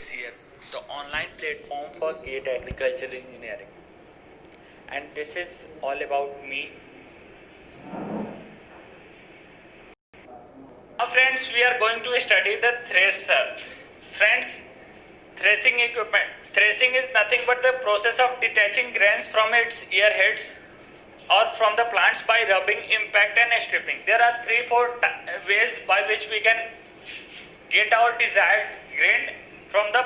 ACF, the online platform for GATE Agricultural Engineering, and this is all about me. Now friends, we are going to study the thresher. Friends, threshing equipment. Threshing is nothing but the process of detaching grains from its ear heads or from the plants by rubbing, impact and stripping. There are 3-4 ways by which we can get our desired grain from the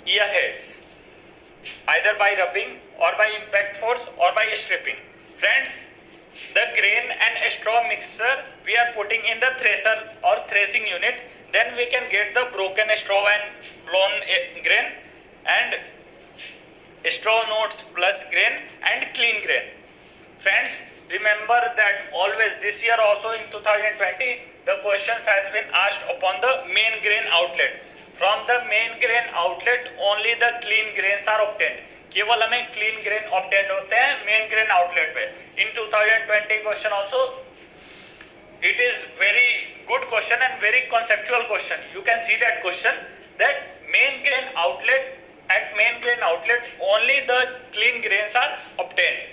ear heads, either by rubbing or by impact force or by stripping. Friends, the grain and straw mixture we are putting in the thresher or threshing unit, then we can get the broken straw and blown grain and straw nodes plus grain and clean grain. Friends, remember that always this year also in 2020 the questions has been asked upon the main grain outlet. From the main grain outlet only the clean grains are obtained. केवल हमें clean grain obtained होते हैं main grain outlet पे. In 2020 question also, it is very good question and very conceptual question. You can see that question, that main grain outlet, at main grain outlet only the clean grains are obtained.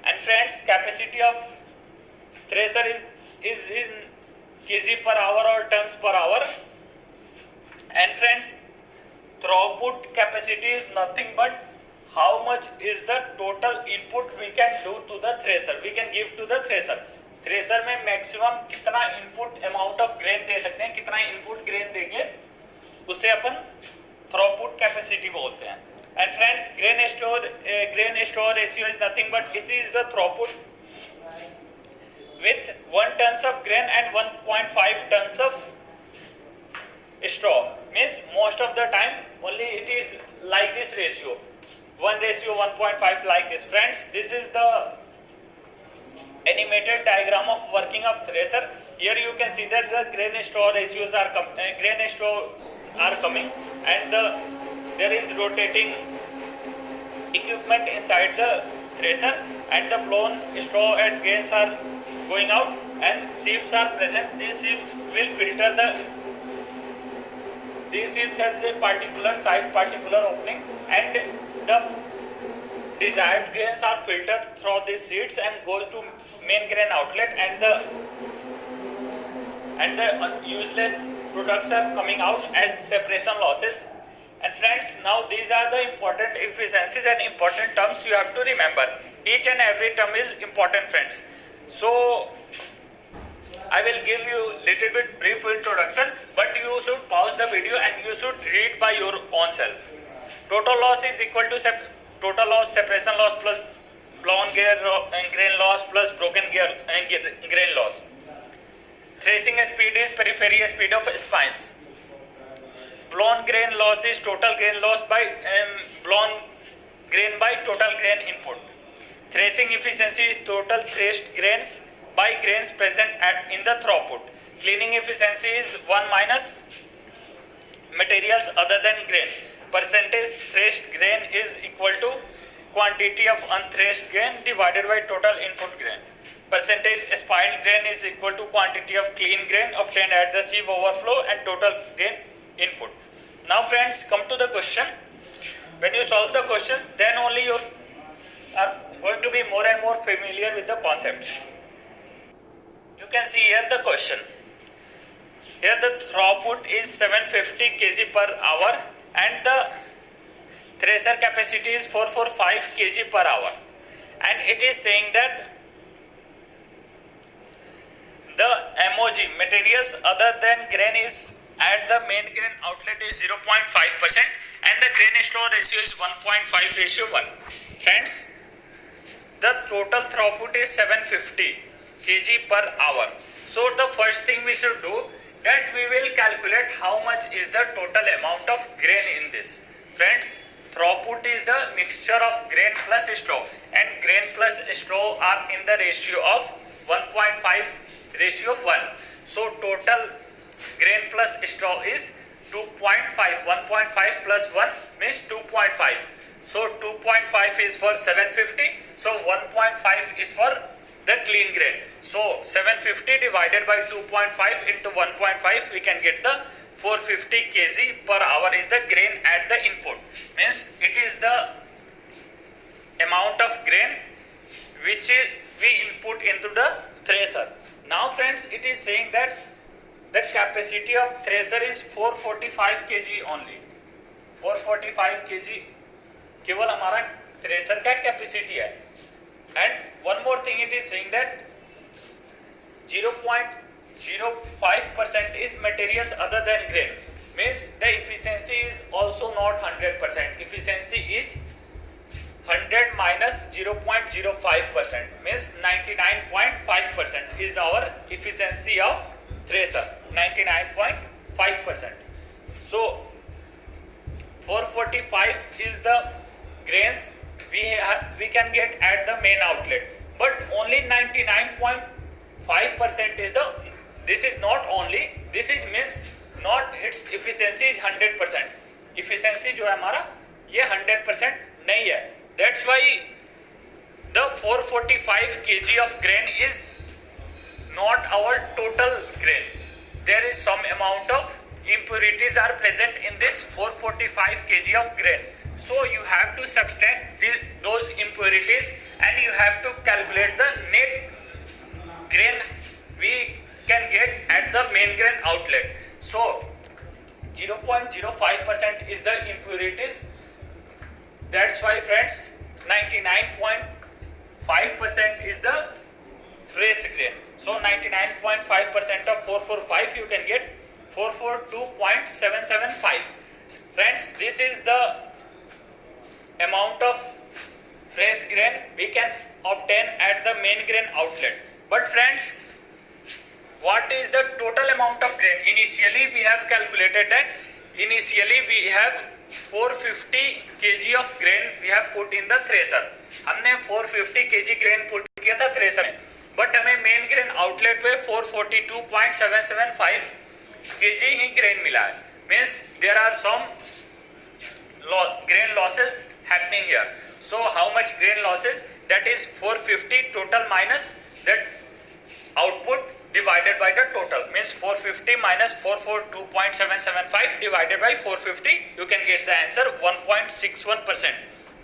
And friends, capacity of thresher is in kg per hour or tons per hour. And friends, throughput capacity is nothing but how much is the total input we can do to the thresher, we can give to the thresher. Thresher में maximum कितना input amount of grain दे सकते हैं, कितना input grain देंगे, उसे अपन throughput capacity बोलते हैं. And friends, grain store ratio is nothing but it is the throughput with 1 tons of grain and 1.5 tons of straw. Means most of the time only it is like this ratio, 1:1.5 like this. Friends, this is the animated diagram of working of thresher. Here you can see that the grain straw ratios are coming and there is rotating equipment inside the thresher and the blown straw and grains are going out and sieves are present. These sieves will filter these sieves has a particular size, particular opening, and the desired grains are filtered through these seeds and goes to main grain outlet, and the useless products are coming out as separation losses. And friends, now these are the important efficiencies and important terms you have to remember. Each and every term is important, friends. So I will give you little bit brief introduction, but you should pause the video and you should read by your own self. Total loss is equal to total loss, separation loss plus blown grain loss plus broken grain loss. Threshing speed is periphery speed of spines. Blown grain loss is total grain loss by blown grain by total grain input. Threshing efficiency is total threshed grains by grains present in the throughput. Cleaning efficiency is 1 minus materials other than grain. Percentage threshed grain is equal to quantity of unthreshed grain divided by total input grain. Percentage spiled grain is equal to quantity of clean grain obtained at the sieve overflow and total grain input. Now friends, come to the question. When you solve the questions, then only you are going to be more and more familiar with the concept. You can see here the question. Here the throughput is 750 kg per hour and the thresher capacity is 445 kg per hour. And it is saying that the MOG, materials other than grain, is at the main grain outlet is 0.5% and the grain straw ratio is 1.5:1. Friends, the total throughput is 750 kg per hour. So the first thing we should do, that we will calculate how much is the total amount of grain in this. Friends, throughput is the mixture of grain plus straw, and grain plus straw are in the ratio of 1.5:1. So total grain plus straw is 2.5. 1.5 plus 1 means 2.5. So 2.5 is for 750. So 1.5 is for the clean grain. So 750 divided by 2.5 into 1.5, we can get the 450 kg per hour is the grain at the input. Means it is the amount of grain which we input into the thresher. Now friends, it is saying that the capacity of thresher is 445 kg only. 445 kg केवल हमारा thresher का capacity है. And one more thing, it is saying that 0.05% is materials other than grain. Means the efficiency is also not 100%. Efficiency is 100 minus 0.05%. Means 99.5% is our efficiency of thresher. 99.5%. So 445 is the grains we can get at the main outlet, but only 99.5% is the, this is not only, this is means not its efficiency is 100%. efficiency जो है हमारा ये 100% नहीं है. That's why the 445 kg of grain is not our total grain. There is some amount of impurities are present in this 445 kg of grain. So you have to subtract those impurities and you have to calculate the net grain we can get at the main grain outlet. So 0.05% is the impurities. That's why friends, 99.5% is the fresh grain. So 99.5% of 445 you can get 442.775. Friends, this is the amount of fresh grain we can obtain at the main grain outlet. But friends, what is the total amount of grain? Initially we have calculated that initially we have 450 kg of grain we have put in the thresher. हमने 450 kg grain put किया था thresher में, but हमें main grain outlet पे 442.775 kg ही grain मिला है. Means there are some grain losses happening here. So how much grain losses? That is 450 total minus that output divided by the total. Means 450 minus 442.775 divided by 450. You can get the answer 1.61%.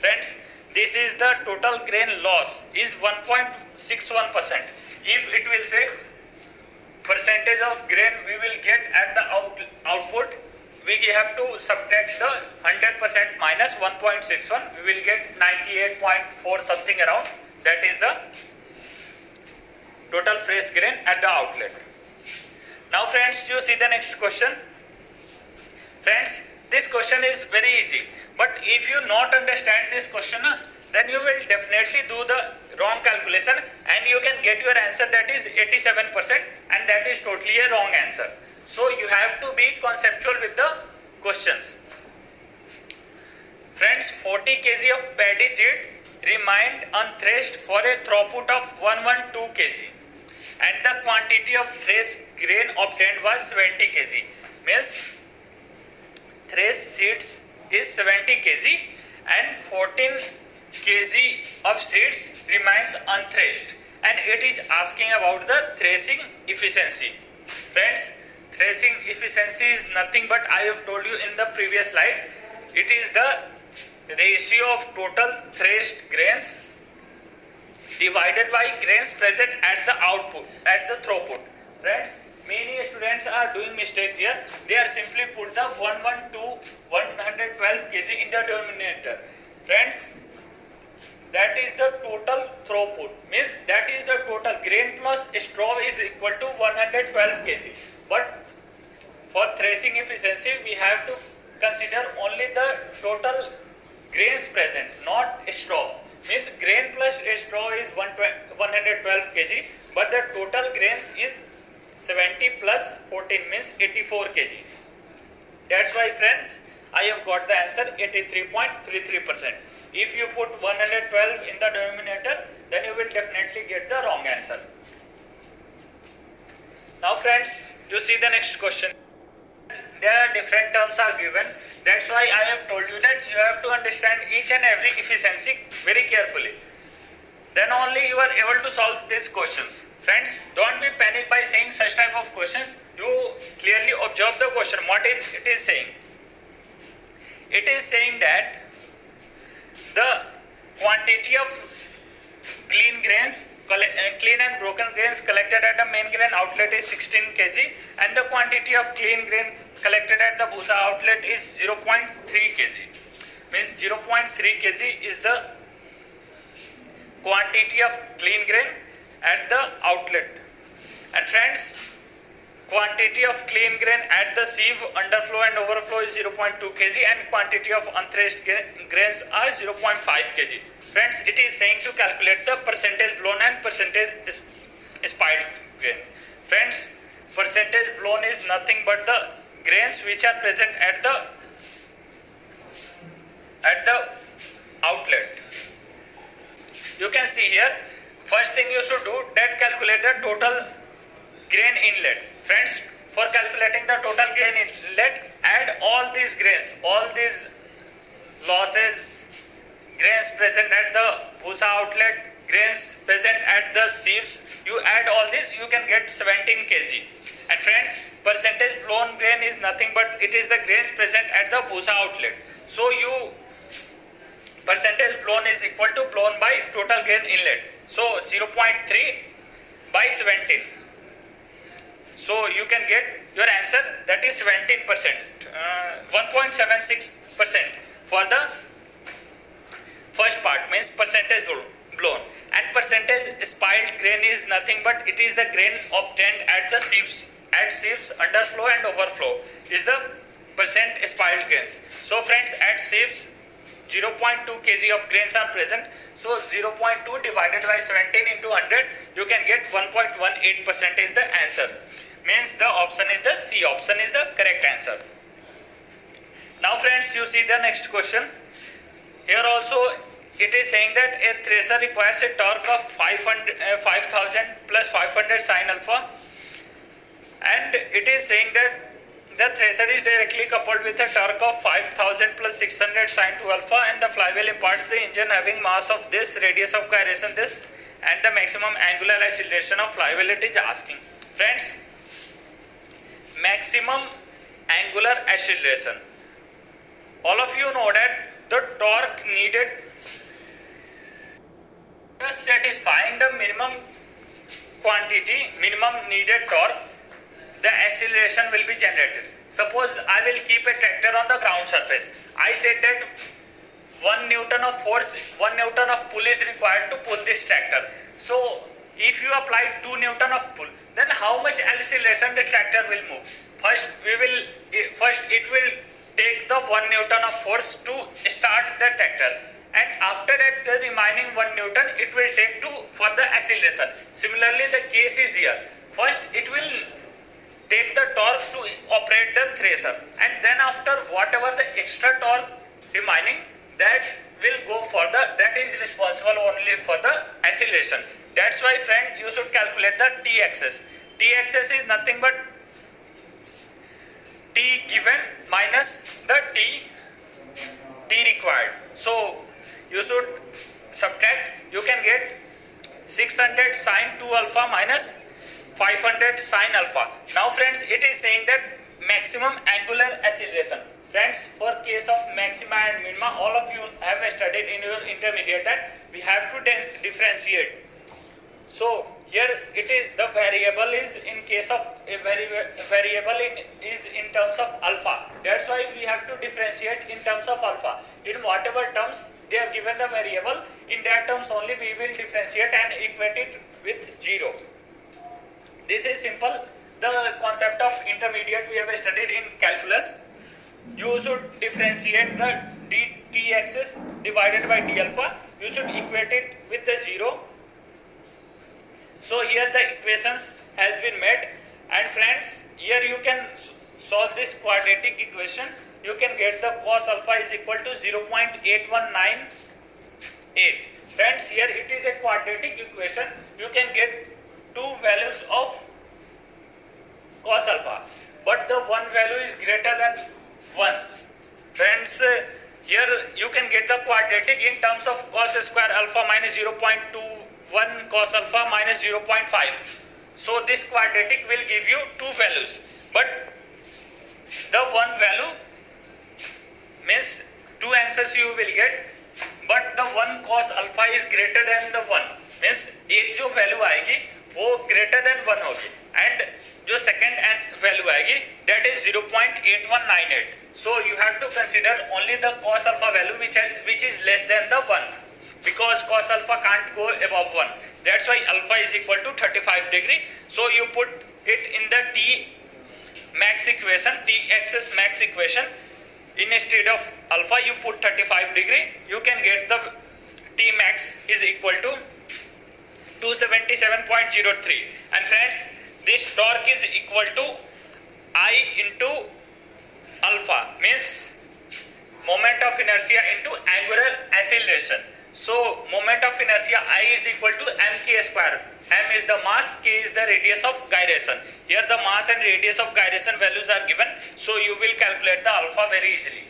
Friends, this is the total grain loss is 1.61%. If it will say percentage of grain we will get at the output, we have to subtract the 100% minus 1.61. We will get 98.4 something around. That is the total fresh grain at the outlet. Now friends, you see the next question. Friends, this question is very easy, but if you not understand this question, then you will definitely do the wrong calculation and you can get your answer that is 87%, and that is totally a wrong answer. So you have to be conceptual with the questions. Friends, 40 kg of paddy seed remained unthreshed for a throughput of 112 kg and the quantity of threshed grain obtained was 70 kg. Means threshed seeds is 70 kg and 14 kg of seeds remains unthreshed, and it is asking about the threshing efficiency. Friends, threshing efficiency is nothing but I have told you in the previous slide. It is the ratio of total threshed grains divided by grains present at the output, at the throughput. Friends, many students are doing mistakes here. They are simply put the 112 kg in the denominator. Friends, that is the total throughput. Means that is the total grain plus straw is equal to 112 kg. But for threshing efficiency, we have to consider only the total grains present, not straw. Means grain plus straw is 112 kg, but the total grains is 70 plus 14 means 84 kg. That's why friends, I have got the answer 83.33%. If you put 112 in the denominator, then you will definitely get the wrong answer. Now friends, you see the next question. There are different terms are given. That's why I have told you that you have to understand each and every efficiency very carefully. then only you are able to solve these questions. Friends, don't be panicked by saying such type of questions. You clearly observe the question. What is it is saying? It is saying that the quantity of clean grains, clean and broken grains collected at the main grain outlet is 16 kg, and the quantity of clean grain collected at the Bhusa outlet is 0.3 kg. Means 0.3 kg is the quantity of clean grain at the outlet. And friends, quantity of clean grain at the sieve underflow and overflow is 0.2 kg, and quantity of unthreshed grains are 0.5 kg. Friends, it is saying to calculate the percentage blown and percentage spilled grain. Friends, percentage blown is nothing but the grains which are present at the outlet. You can see here, first thing you should do, that calculate the total grain inlet. Friends, for calculating the total grain inlet, add all these grains, all these losses, grains present at the Bhusa outlet, grains present at the sieves, you add all this, you can get 17 kg. And friends, percentage blown grain is nothing but it is the grains present at the Bhusa outlet. So percentage blown is equal to blown by total grain inlet. So 0.3 by 17. So you can get your answer, that is 17%, 1.76% for the first part, means percentage blown. And percentage spilled grain is nothing but it is the grain obtained at the sieves, underflow and overflow is the percent spilled grains. So friends, at sieves 0.2 kg of grains are present. So 0.2 divided by 17 into 100, you can get 1.18% is the answer. Means the option is the C option is the correct answer. Now friends, you see the next question. Here also it is saying that a thresher requires a torque of 5000 plus 500 sin alpha, and it is saying that the thresher is directly coupled with a torque of 5000 plus 600 sin 2 alpha, and the flywheel imparts the engine having mass of this, radius of gyration this, and the maximum angular acceleration of flywheel it is asking. Friends, maximum angular acceleration, all of you know that the torque needed satisfying the minimum quantity, minimum needed torque, the acceleration will be generated. Suppose I will keep a tractor on the ground surface. I said that 1 Newton of force, 1 Newton of pull is required to pull this tractor. So if you apply 2 Newton of pull, then how much acceleration the tractor will move? First it will take the 1 Newton of force to start the tractor, and after that the remaining 1 Newton it will take to for the acceleration. Similarly the case is here. First it will take the torque to operate the thresher, and then after whatever the extra torque remaining, that will go for the, that is responsible only for the acceleration. That's why friend, you should calculate the t-axis. T-axis is nothing but t given minus the t required. So you should subtract, you can get 600 sin 2 alpha minus 500 sin alpha. Now friends, it is saying that maximum angular acceleration. Friends, for case of maxima and minima, all of you have studied in your intermediate that we have to differentiate. So here it is, the variable is in case of a variable is in terms of alpha. That's why we have to differentiate in terms of alpha. In whatever terms they have given the variable, in that terms only we will differentiate and equate it with 0. This is simple. The concept of intermediate we have studied in calculus. You should differentiate the dt axis divided by d alpha. You should equate it with the 0. So here the equations has been made, and friends, here you can solve this quadratic equation. You can get the cos alpha is equal to 0.8198. Friends, here it is a quadratic equation. You can get two values of cos alpha, but the one value is greater than 1. Friends, here you can get the quadratic in terms of cos square alpha minus 0.2 1 cos alpha minus 0.5. So this quadratic will give you two values, but the one value means two answers you will get, but the 1 cos alpha is greater than the 1 means एक जो value आएगी वो greater than 1 होगी, and जो second value आएगी that is 0.8198. So you have to consider only the cos alpha value which is less than the 1, because cos alpha can't go above 1. That's why alpha is equal to 35 degree. So you put it in the T max equation, T axis max equation. Instead of alpha you put 35 degree, you can get the T max is equal to 277.03. And friends, this torque is equal to I into alpha, means moment of inertia into angular acceleration. So moment of inertia I is equal to mk square. M is the mass, k is the radius of gyration. Here the mass and radius of gyration values are given, so you will calculate the alpha very easily.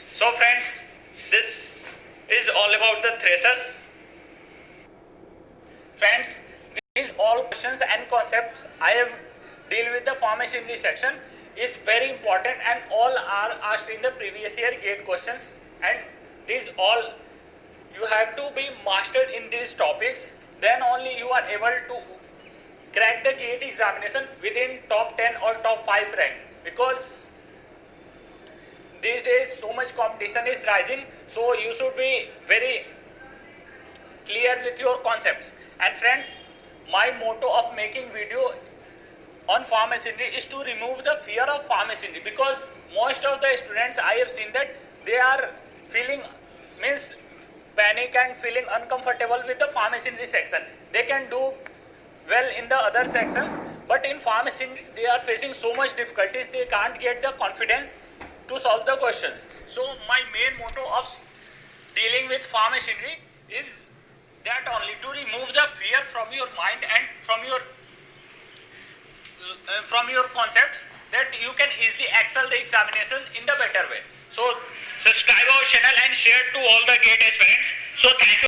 So friends, this is all about the thrusters. Friends, these all questions and concepts I have deal with the farm machinery section is very important, and all are asked in the previous year gate questions, and these all you have to be mastered in these topics, then only you are able to crack the gate examination within top 10 or top 5 rank, because these days so much competition is rising, so you should be very clear with your concepts. And friends, my motto of making video on farm machinery is to remove the fear of farm machinery, because most of the students I have seen that they are feeling means panic and feeling uncomfortable with the farm machinery section. They can do well in the other sections, but in farm machinery they are facing so much difficulties, they can't get the confidence to solve the questions. So my main motto of dealing with farm machinery is that only, to remove the fear from your mind and from your concepts, that you can easily excel the examination in the better way. So subscribe our channel and share to all the GATE aspirants. So thank you.